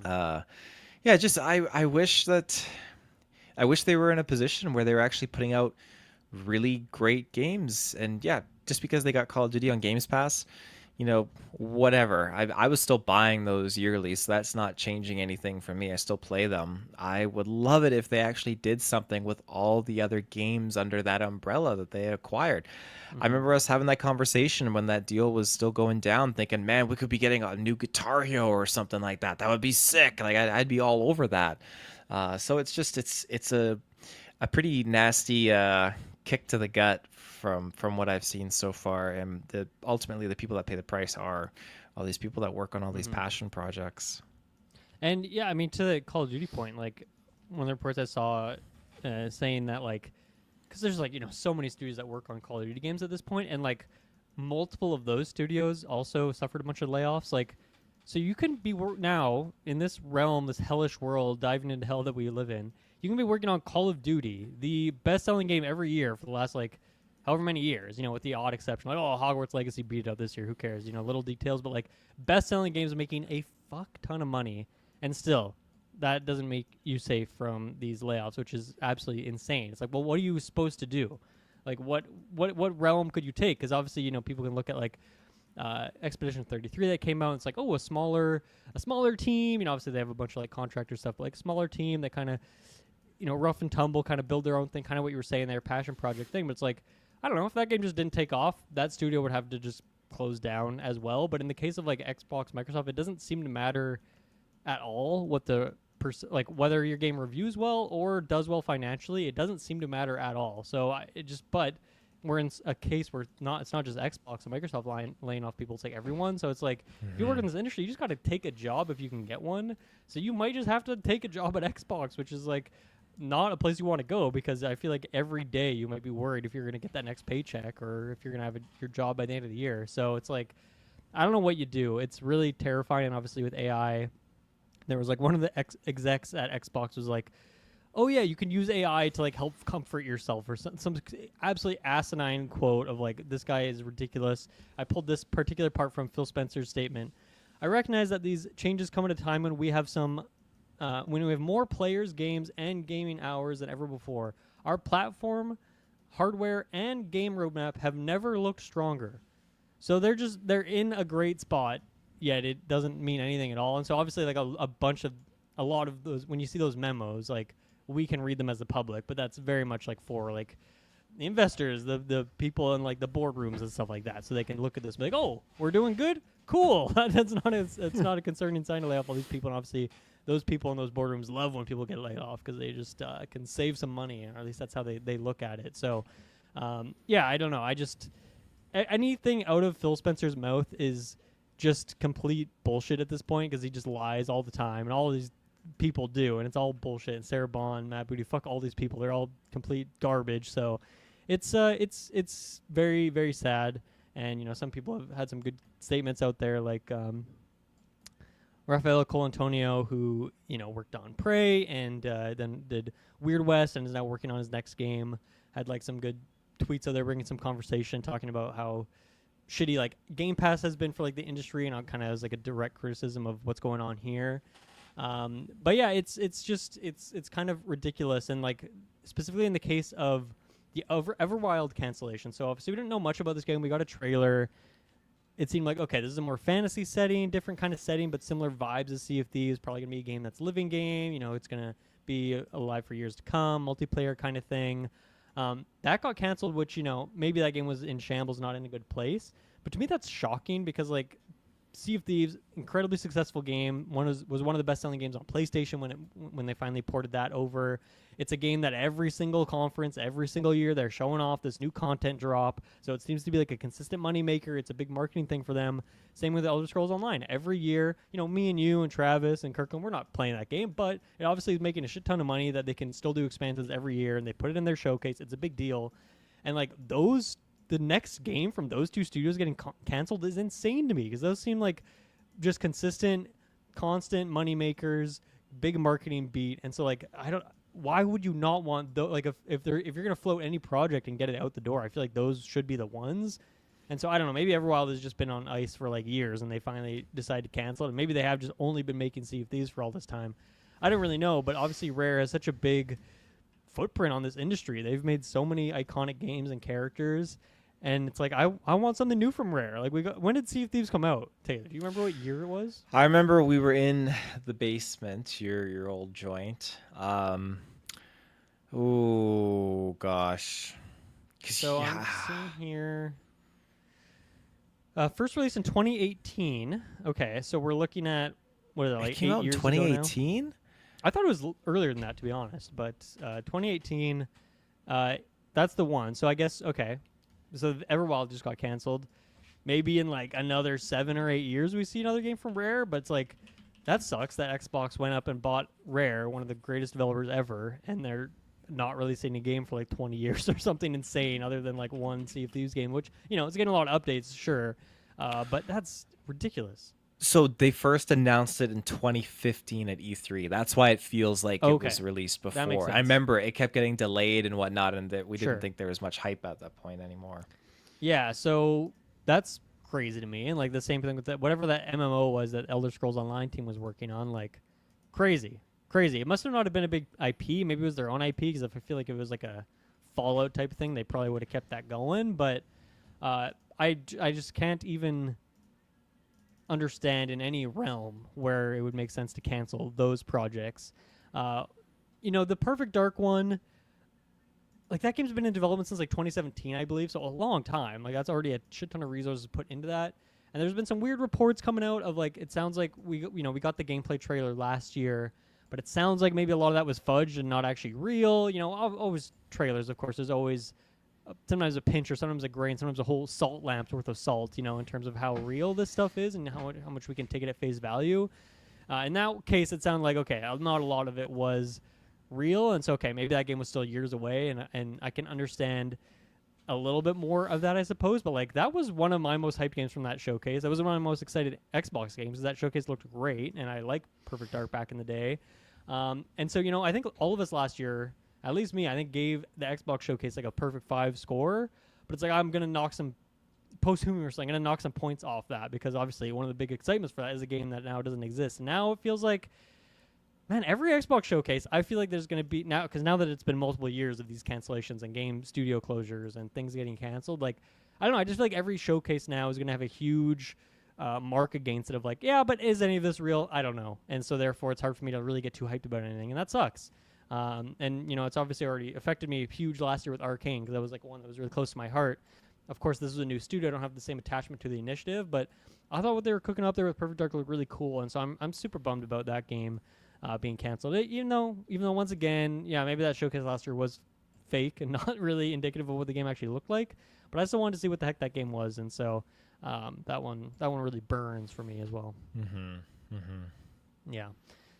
yeah, just I wish they were in a position where they were actually putting out really great games. And yeah, just because they got Call of Duty on Games Pass, whatever. I was still buying those yearly, so that's not changing anything for me. I still play them. I would love it if they actually did something with all the other games under that umbrella that they acquired. I remember us having that conversation when that deal was still going down, thinking, man, we could be getting a new Guitar Hero or something like that. That would be sick. Like I'd be all over that. So it's just it's a pretty nasty kick to the gut from what I've seen so far, and ultimately the people that pay the price are all these people that work on all these passion projects. And yeah, I mean, to the Call of Duty point, like one of the reports I saw saying that, like, because there's like so many studios that work on Call of Duty games at this point, and like multiple of those studios also suffered a bunch of layoffs. Like, so you can be now in this realm, this hellish world, diving into hell that we live in. You can be working on Call of Duty, the best-selling game every year for the last like however many years, with the odd exception, like, oh, Hogwarts Legacy beat it up this year, who cares, little details, but like best-selling games are making a fuck ton of money, and still that doesn't make you safe from these layoffs, which is absolutely insane. It's like, well, what are you supposed to do? Like, what realm could you take? Because obviously, people can look at like Expedition 33 that came out, and it's like, oh, a smaller team, obviously they have a bunch of like contractor stuff, but like smaller team that kind of rough and tumble, kind of build their own thing, kind of what you were saying there, passion project thing. But it's like, I don't know, if that game just didn't take off, that studio would have to just close down as well. But in the case of like Xbox, Microsoft, it doesn't seem to matter at all what the like whether your game reviews well or does well financially. It doesn't seem to matter at all. So but we're in a case where it's not just Xbox and Microsoft laying off people. It's like everyone. So it's like, if you work in this industry, you just got to take a job if you can get one. So you might just have to take a job at Xbox, which is like not a place you want to go, because I feel like every day you might be worried if you're going to get that next paycheck or if you're going to have your job by the end of the year. So it's like, I don't know what you do. It's really terrifying. And obviously with AI, there was like one of the execs at Xbox was like, oh yeah, you can use AI to like help comfort yourself, or some absolutely asinine quote of like, this guy is ridiculous. I pulled this particular part from Phil Spencer's statement. I recognize that these changes come at a time when we have more players, games, and gaming hours than ever before. Our platform, hardware, and game roadmap have never looked stronger. So they're in a great spot, yet it doesn't mean anything at all. And so obviously like a lot of those, when you see those memos, like, we can read them as the public, but that's very much like for like the investors, the people in like the boardrooms and stuff like that, so they can look at this and be like, oh, we're doing good, cool. It's not a concerning sign to lay off all these people, and obviously those people in those boardrooms love when people get laid off because they just can save some money, or at least that's how they look at it. So, yeah, I don't know. I just anything out of Phil Spencer's mouth is just complete bullshit at this point because he just lies all the time, and all of these people do, and it's all bullshit. And Sarah Bond, Matt Booty, fuck all these people. They're all complete garbage. So it's very, very sad. And, you know, some people have had some good statements out there, like Rafael Colantonio, who, you know, worked on Prey and then did Weird West and is now working on his next game, had like some good tweets out there bringing some conversation, talking about how shitty like Game Pass has been for like the industry, and kind of as like a direct criticism of what's going on here. But yeah, it's kind of ridiculous, and like specifically in the case of the Everwild cancellation. So obviously we didn't know much about this game. We got a trailer. It seemed like, okay, this is a more fantasy setting, different kind of setting, but similar vibes as Sea of Thieves. Probably gonna be a game that's living game. You know, it's gonna be alive for years to come, multiplayer kind of thing. That got canceled, which, you know, maybe that game was in shambles, not in a good place. But to me, that's shocking because, like, Sea of Thieves, incredibly successful game. Was one of the best-selling games on PlayStation when they finally ported that over. It's a game that every single conference, every single year, they're showing off this new content drop. So it seems to be like a consistent moneymaker. It's a big marketing thing for them. Same with Elder Scrolls Online. Every year, you know, me and you and Travis and Kirkland, we're not playing that game, but it obviously is making a shit ton of money that they can still do expansions every year, and they put it in their showcase. It's a big deal. And, like, the next game from those two studios getting canceled is insane to me because those seem like just consistent, constant money makers, big marketing beat. And so, like, why would you not want like if you're gonna float any project and get it out the door? I feel like those should be the ones. And so I don't know. Maybe Everwild has just been on ice for like years, and they finally decided to cancel it. And maybe they have just only been making Sea of Thieves for all this time. I don't really know, but obviously Rare has such a big footprint on this industry. They've made so many iconic games and characters. And it's like, I want something new from Rare. Like, when did Sea of Thieves come out? Taylor, do you remember what year it was? I remember we were in the basement, your old joint. Oh gosh. So yeah. I'm seeing here. First release in 2018. Okay, so we're looking at what is it, like it came 8 out in years 2018? I thought it was earlier than that, to be honest. But 2018, that's the one. So I guess okay. So Everwild just got canceled. Maybe in like another 7 or 8 years we see another game from Rare, but it's like that sucks that Xbox went up and bought Rare, one of the greatest developers ever, and they're not releasing a game for like 20 years or something insane other than like one Sea of Thieves game, which, you know, it's getting a lot of updates, sure, but that's ridiculous. So they first announced it in 2015 at E3. That's why it feels like it was released before. That makes sense. I remember it kept getting delayed and whatnot, and that we Sure. didn't think there was much hype at that point anymore. Yeah, so that's crazy to me. And like the same thing with that, whatever that MMO was that Elder Scrolls Online team was working on, like crazy. It must have not have been a big IP. Maybe it was their own IP, because if I feel like it was like a Fallout type thing, they probably would have kept that going. But I just can't even understand in any realm where it would make sense to cancel those projects. You know, the Perfect Dark one, like that game's been in development since like 2017, I believe, so a long time. Like that's already a shit ton of resources put into that. And there's been some weird reports coming out of like, it sounds like we got the gameplay trailer last year, but it sounds like maybe a lot of that was fudged and not actually real. You know, always trailers, of course, there's always sometimes a pinch or sometimes a grain, sometimes a whole salt lamp's worth of salt, you know, in terms of how real this stuff is and how much we can take it at face value. In that case, it sounded like, okay, not a lot of it was real, and so, okay, maybe that game was still years away, and I can understand a little bit more of that, I suppose, but like that was one of my most hyped games from that showcase. That was one of my most excited Xbox games. That showcase looked great, and I liked Perfect Dark back in the day. And so, you know, I think all of us last year, at least me, I think gave the Xbox showcase like a perfect 5 score, but it's like I'm going to knock some posthumously, I'm going to knock some points off that, because obviously one of the big excitements for that is a game that now doesn't exist. And now it feels like, man, every Xbox showcase, I feel like there's going to be now, because now that it's been multiple years of these cancellations and game studio closures and things getting canceled, like, I don't know, I just feel like every showcase now is going to have a huge mark against it of like, yeah, but is any of this real? I don't know. And so therefore it's hard for me to really get too hyped about anything, and that sucks. And, you know, it's obviously already affected me huge last year with Arcane, because that was like one that was really close to my heart. Of course, this is a new studio. I don't have the same attachment to the initiative, but I thought what they were cooking up there with Perfect Dark looked really cool, and so I'm super bummed about that game. being canceled. Even though once again, yeah, maybe that showcase last year was fake and not really indicative of what the game actually looked like. But I still wanted to see what the heck that game was, and so that one really burns for me as well. Yeah.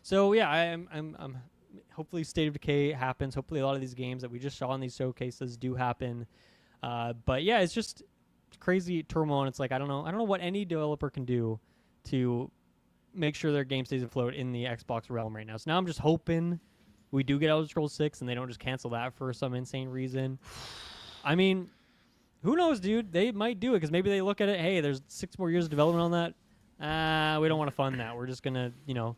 So yeah, I'm hopefully State of Decay happens. Hopefully a lot of these games that we just saw in these showcases do happen. But yeah, it's just crazy turmoil, and it's like I don't know what any developer can do to make sure their game stays afloat in the Xbox realm right now. So now I'm just hoping we do get Elder Scrolls 6 and they don't just cancel that for some insane reason. I mean, who knows, dude? They might do it because maybe they look at it, hey, there's 6 more years of development on that. We don't want to fund that. We're just going to,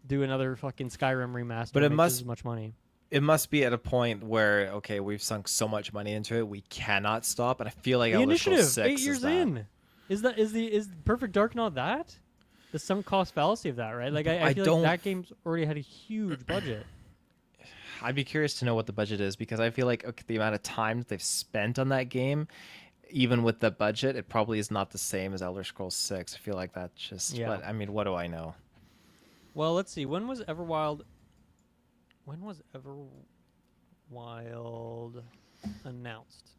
do another fucking Skyrim remaster. But it must as much money. It must be at a point where, okay, we've sunk so much money into it, we cannot stop. And I feel like the Elder Scrolls initiative 6 8 years is that. in. Is Perfect Dark not that? The sunk cost fallacy of that, right? Like I feel like that game's already had a huge budget. I'd be curious to know what the budget is because I feel like the amount of time that they've spent on that game, even with the budget, it probably is not the same as Elder Scrolls 6. I feel like that's just. Yeah. But I mean, what do I know? Well, let's see. When was Everwild announced?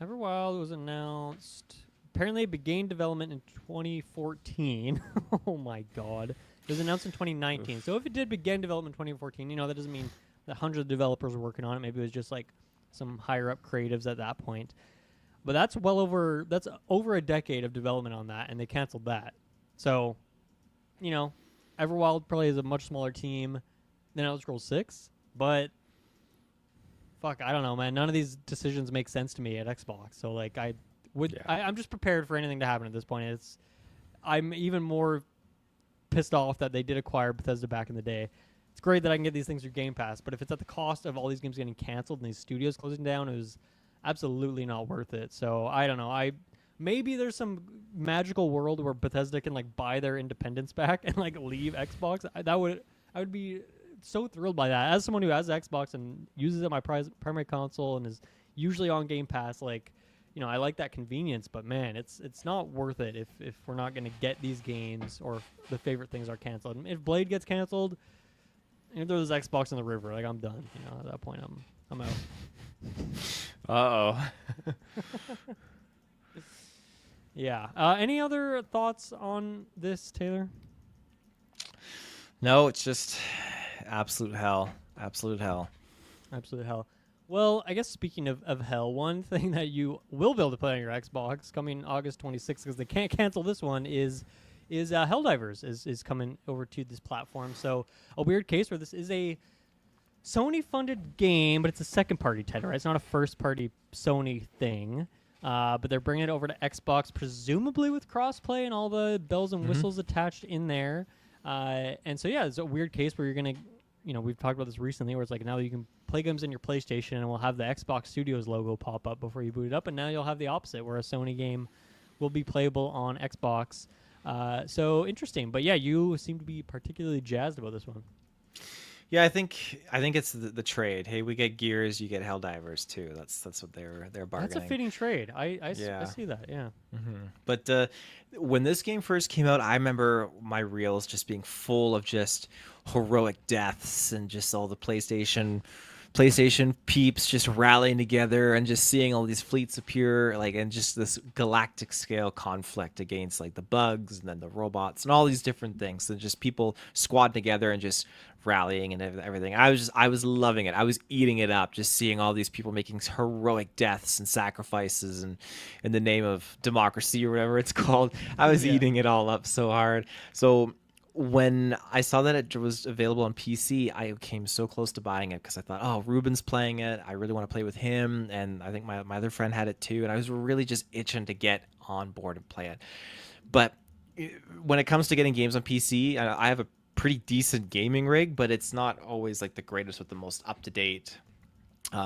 Everwild was announced. Apparently, it began development in 2014. Oh my god. It was announced in 2019. Oof. So if it did begin development in 2014, that doesn't mean that hundreds of developers were working on it. Maybe it was just like some higher up creatives at that point. But that's over a decade of development on that, and they canceled that. So, Everwild probably is a much smaller team than Elder Scrolls 6, but fuck, I don't know, man. None of these decisions make sense to me at Xbox. So like I'm just prepared for anything to happen at this point. I'm even more pissed off that they did acquire Bethesda back in the day. It's great that I can get these things through Game Pass, but if it's at the cost of all these games getting canceled and these studios closing down, it was absolutely not worth it. So I don't know. Maybe there's some magical world where Bethesda can like buy their independence back and like leave Xbox. I would be so thrilled by that. As someone who has Xbox and uses it my primary console and is usually on Game Pass, like, I like that convenience, but man, it's not worth it if we're not going to get these games or if the favorite things are canceled. And if Blade gets canceled, throw this Xbox in the river. Like, I'm done. At that point, I'm out. Uh-oh. Yeah. Any other thoughts on this, Taylor? No, it's just absolute hell. Absolute hell. Absolute hell. Well, I guess speaking of hell, one thing that you will be able to play on your Xbox coming August 26th, because they can't cancel this one, is Helldivers is coming over to this platform. So a weird case where this is a Sony-funded game, but it's a second-party title, right? It's not a first-party Sony thing. But they're bringing it over to Xbox, presumably with crossplay and all the bells and whistles attached in there. And so, yeah, it's a weird case where you're going to, we've talked about this recently, where it's like now you can play games in your PlayStation and we'll have the Xbox Studios logo pop up before you boot it up. And now you'll have the opposite, where a Sony game will be playable on Xbox. So interesting. But, yeah, you seem to be particularly jazzed about this one. Yeah, I think it's the trade. Hey, we get Gears, you get Helldivers too. That's what they're bargaining. That's a fitting trade. I see that. Yeah. Mm-hmm. But when this game first came out, I remember my reels just being full of just heroic deaths and just all the PlayStation peeps just rallying together and just seeing all these fleets appear, like, and just this galactic scale conflict against like the bugs and then the robots and all these different things, and just people squad together and just rallying and everything. I was loving it. I was eating it up, just seeing all these people making heroic deaths and sacrifices and in the name of democracy or whatever it's called. I was eating it all up so hard. So when I saw that it was available on PC, I came so close to buying it because I thought, oh, Ruben's playing it. I really want to play with him. And I think my other friend had it too. And I was really just itching to get on board and play it. But when it comes to getting games on PC, I have a pretty decent gaming rig, but it's not always like the greatest with the most up-to-date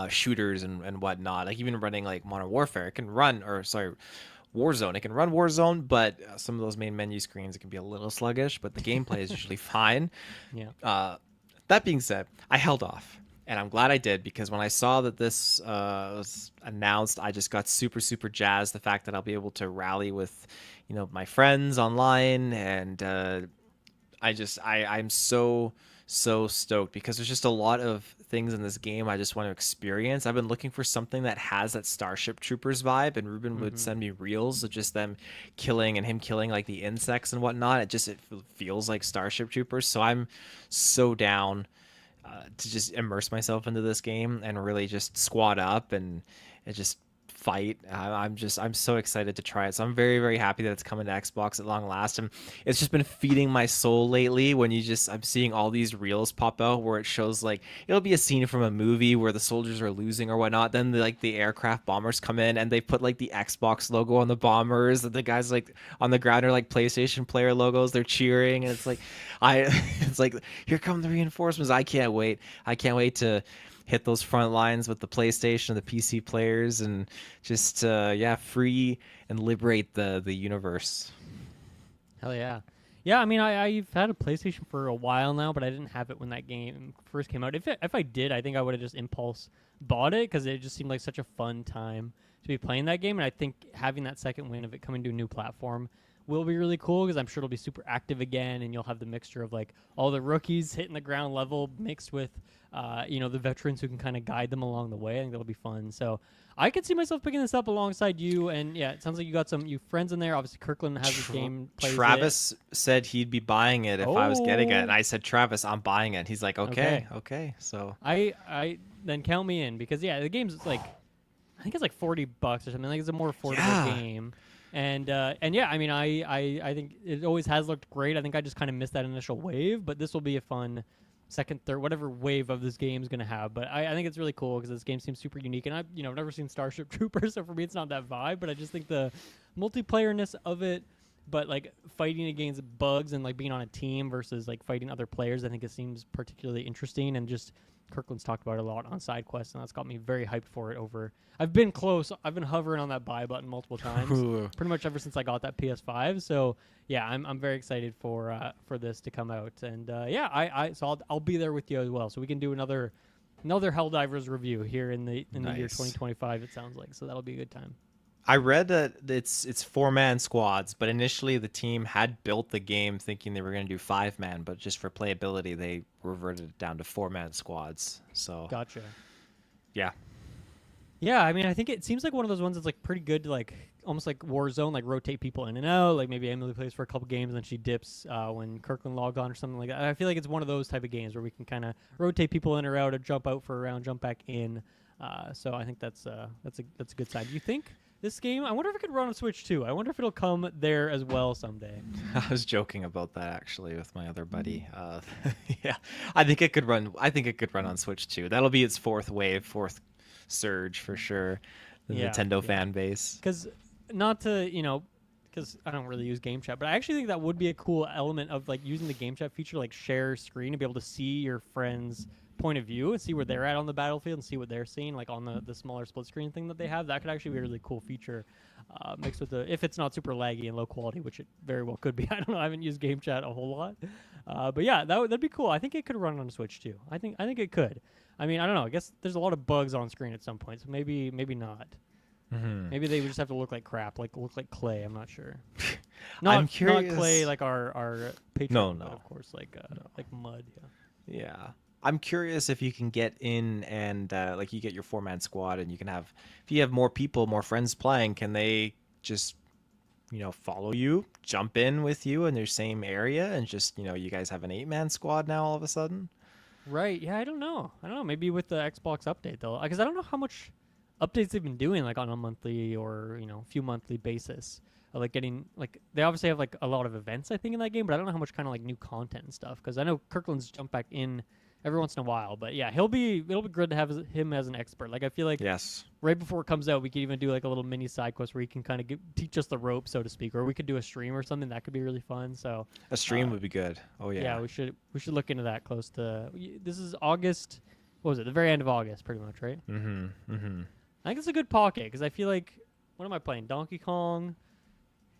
shooters and whatnot. Like even running like Modern Warfare, it can run, Warzone. It can run Warzone, but some of those main menu screens, it can be a little sluggish, but the gameplay is usually fine. Yeah. That being said, I held off, and I'm glad I did, because when I saw that this was announced, I just got super, super jazzed. The fact that I'll be able to rally with, my friends online and I'm so stoked because there's just a lot of things in this game I just want to experience. I've been looking for something that has that Starship Troopers vibe, and Ruben would Hmm. send me reels of just them killing and him killing like the insects and whatnot. It feels like Starship Troopers, so I'm so down to just immerse myself into this game and really just squad up and just fight. I'm so excited to try it. So I'm very happy that it's coming to Xbox at long last. And it's just been feeding my soul lately when I'm seeing all these reels pop out where it shows like it'll be a scene from a movie where the soldiers are losing or whatnot. Then the aircraft bombers come in and they put like the Xbox logo on the bombers. The guys like on the ground are like PlayStation player logos. They're cheering and it's like I it's like here come the reinforcements. I can't wait. I can't wait to hit those front lines with the PlayStation, the PC players, and just free and liberate the universe. Hell yeah. Yeah, I mean, I've had a PlayStation for a while now, but I didn't have it when that game first came out. If I did, I think I would have just impulse bought it because it just seemed like such a fun time to be playing that game. And I think having that second win of it coming to a new platform will be really cool because I'm sure it'll be super active again, and you'll have the mixture of like all the rookies hitting the ground level mixed with, the veterans who can kind of guide them along the way. I think that'll be fun. So I could see myself picking this up alongside you. And yeah, it sounds like you got some you friends in there. Obviously, Kirkland has this game. Plays Travis said he'd be buying it if I was getting it, and Oh, I said, Travis, I'm buying it. He's like, okay. okay. So I then count me in because yeah, the game's like I think it's like $40 or something. Like it's a more affordable yeah, game. And yeah, I mean I think it always has looked great. I think I just kind of missed that initial wave, but this will be a fun second, third, whatever wave of this game is going to have. But I think it's really cool because this game seems super unique. And I've never seen Starship Troopers, so for me it's not that vibe. But I just think the multiplayerness of it, but like fighting against bugs and like being on a team versus like fighting other players, I think it seems particularly interesting. And just Kirkland's talked about it a lot on Sidequest, and that's got me very hyped for it. I've been close. I've been hovering on that buy button multiple times, pretty much ever since I got that PS5. So yeah, I'm very excited for this to come out, and yeah, so I'll be there with you as well, so we can do another Helldivers review here in the year nice. 2025. It sounds like, so that'll be a good time. I read that it's 4-man squads, but initially the team had built the game thinking they were going to do 5-man, but just for playability they reverted it down to 4-man squads. So Gotcha. yeah, Yeah, I mean, I think it seems like one of those ones that's like pretty good to like almost like Warzone, like rotate people in and out. Like maybe Emily plays for a couple games and then she dips when Kirkland logged on or something like that. I feel like it's one of those type of games where we can kind of rotate people in or out, or jump out for a round, jump back in. So I think that's a good sign. Do you think this game? I wonder if it could run on Switch too. I wonder if it'll come there as well someday. I was joking about that actually with my other buddy. Yeah, I think it could run. I think it could run on Switch too. That'll be its fourth wave, fourth surge for sure. The Yeah, Nintendo yeah. fan base. Because not to because I don't really use game chat, but I actually think that would be a cool element of like using the game chat feature, like share screen, to be able to see your friends' point of view and see where they're at on the battlefield and see what they're seeing, like on the smaller split screen thing that they have. That could actually be a really cool feature, mixed with if it's not super laggy and low quality, which it very well could be. I don't know. I haven't used game chat a whole lot, but yeah, that'd be cool. I think it could run on Switch too. I think it could. I mean, I don't know. I guess there's a lot of bugs on screen at some point, so maybe not. Hmm. Maybe they would just have to look like crap, like look like clay. I'm not sure. I'm Not curious. clay like our Patreon, No, but no, of course no. like mud. Yeah. Yeah. I'm curious if you can get in and like you get your 4-man squad and you can have if you have more people, more friends playing, can they just follow you, jump in with you in their same area and just, you guys have an 8-man squad now all of a sudden? Right. Yeah. I don't know. Maybe with the Xbox update though, because I don't know how much updates they've been doing, like on a monthly or few monthly basis. Like getting like they obviously have like a lot of events I think in that game, but I don't know how much kind of like new content and stuff. Because I know Kirkland's jump back in every once in a while, but yeah, it'll be good to have him as an expert. Like I feel like Yes. right before it comes out, we could even do like a little mini side quest where he can kind of teach us the rope, so to speak, or we could do a stream or something that could be really fun. So A stream would be good. Oh yeah, yeah. we should look into that close to. This is August. What was it? The very end of August, pretty much, right? Mhm. Mhm. I think it's a good pocket because I feel like what am I playing? Donkey Kong,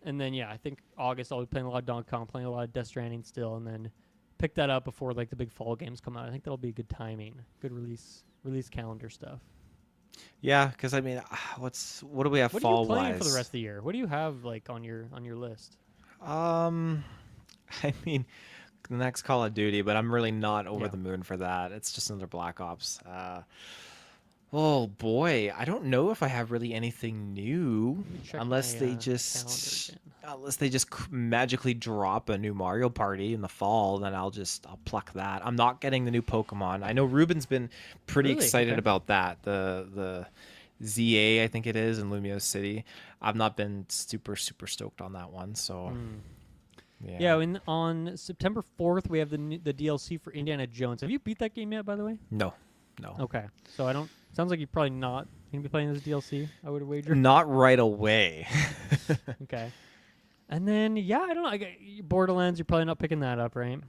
and then yeah, I think August I'll be playing a lot of Donkey Kong, playing a lot of Death Stranding still, and then pick that up before like the big fall games come out. I think that'll be good timing, good release calendar stuff. Yeah, cuz I mean, what do we have What are you fall playing for the wise? rest of the year? What do you have like on your list? Um I mean, next Call of Duty, but I'm really not over Yeah. the moon for that. It's just another Black Ops. Oh boy, I don't know if I have really anything new, Let me check unless my they calendar just again. magically drop a new Mario Party in the fall. Then I'll pluck that. I'm not getting the new Pokemon. I know Ruben's been pretty Really? excited Okay. about that. The ZA, I think it is, in Lumio City. I've not been super stoked on that one. So Yeah, on September 4th, we have the DLC for Indiana Jones. Have you beat that game yet, by the way? No. Okay. So I don't... Sounds like you're probably not going to be playing this DLC, I would wager. Not right away. Okay. And then, yeah, I don't know. Borderlands, you're probably not picking that up, right?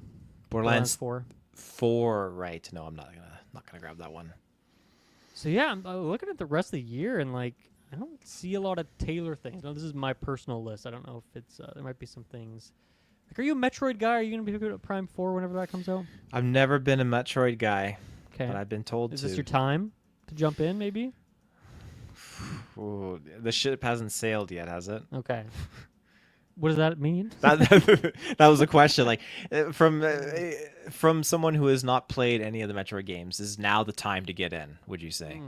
Borderlands 4. 4, right? No, I'm not gonna grab that one. So yeah, I'm looking at the rest of the year, and like I don't see a lot of Taylor things. Now, this is my personal list. I don't know if it's there might be some things. Like, are you a Metroid guy? Are you gonna be picking up Prime 4 whenever that comes out? I've never been a Metroid guy, Okay. but I've been told Is to. this your time to jump in? Maybe. Ooh, the ship hasn't sailed yet, has it? Okay. What does that mean? That was a question. Like from someone who has not played any of the Metroid games, is now the time to get in? Would you say?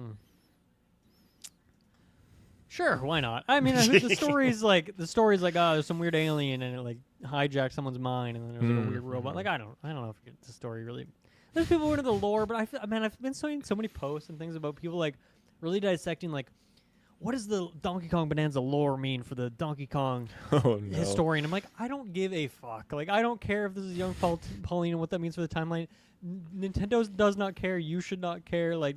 Sure, why not? I mean, the story's like oh, there's some weird alien and it like hijacked someone's mind, and then there's like a weird robot. Like I don't know if the story really. There's people who are into the lore, but I've been seeing so many posts and things about people like really dissecting like, what does the Donkey Kong Bonanza lore mean for the Donkey Kong historian? I'm like, I don't give a fuck. Like, I don't care if this is young Pauline and what that means for the timeline. Nintendo does not care. You should not care. Like,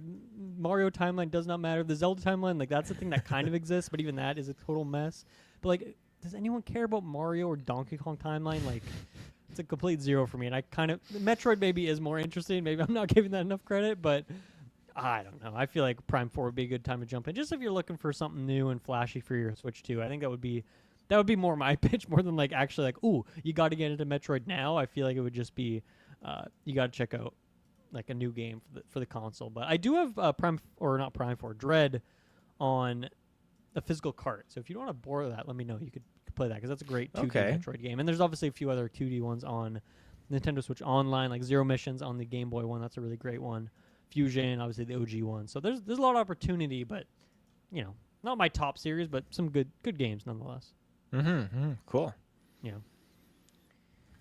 Mario timeline does not matter. The Zelda timeline, like, that's the thing that kind of exists, but even that is a total mess. But, like, does anyone care about Mario or Donkey Kong timeline? Like, it's a complete zero for me. And I kind of... Metroid maybe is more interesting. Maybe I'm not giving that enough credit, but... I don't know. I feel like Prime 4 would be a good time to jump in, just if you're looking for something new and flashy for your Switch 2. I think that would be more my pitch, more than like actually like, ooh, you got to get into Metroid now. I feel like it would just be, you got to check out like a new game for the console. But I do have not Prime 4, Dread on a physical cart. So if you don't want to borrow that, let me know. You could play that because that's a great 2D Metroid game. And there's obviously a few other 2D ones on Nintendo Switch Online, like Zero Missions on the Game Boy one. That's a really great one. Fusion, obviously the OG one. So there's a lot of opportunity, but you know, not my top series, but some good games nonetheless. Cool. Yeah.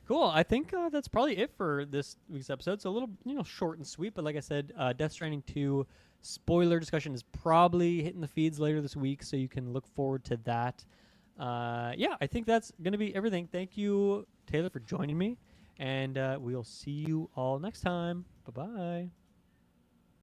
Cool. I think that's probably it for this week's episode. So a little, short and sweet, but like I said, Death Stranding 2 spoiler discussion is probably hitting the feeds later this week, so you can look forward to that. Yeah, I think that's going to be everything. Thank you, Taylor, for joining me, and we'll see you all next time. Bye-bye.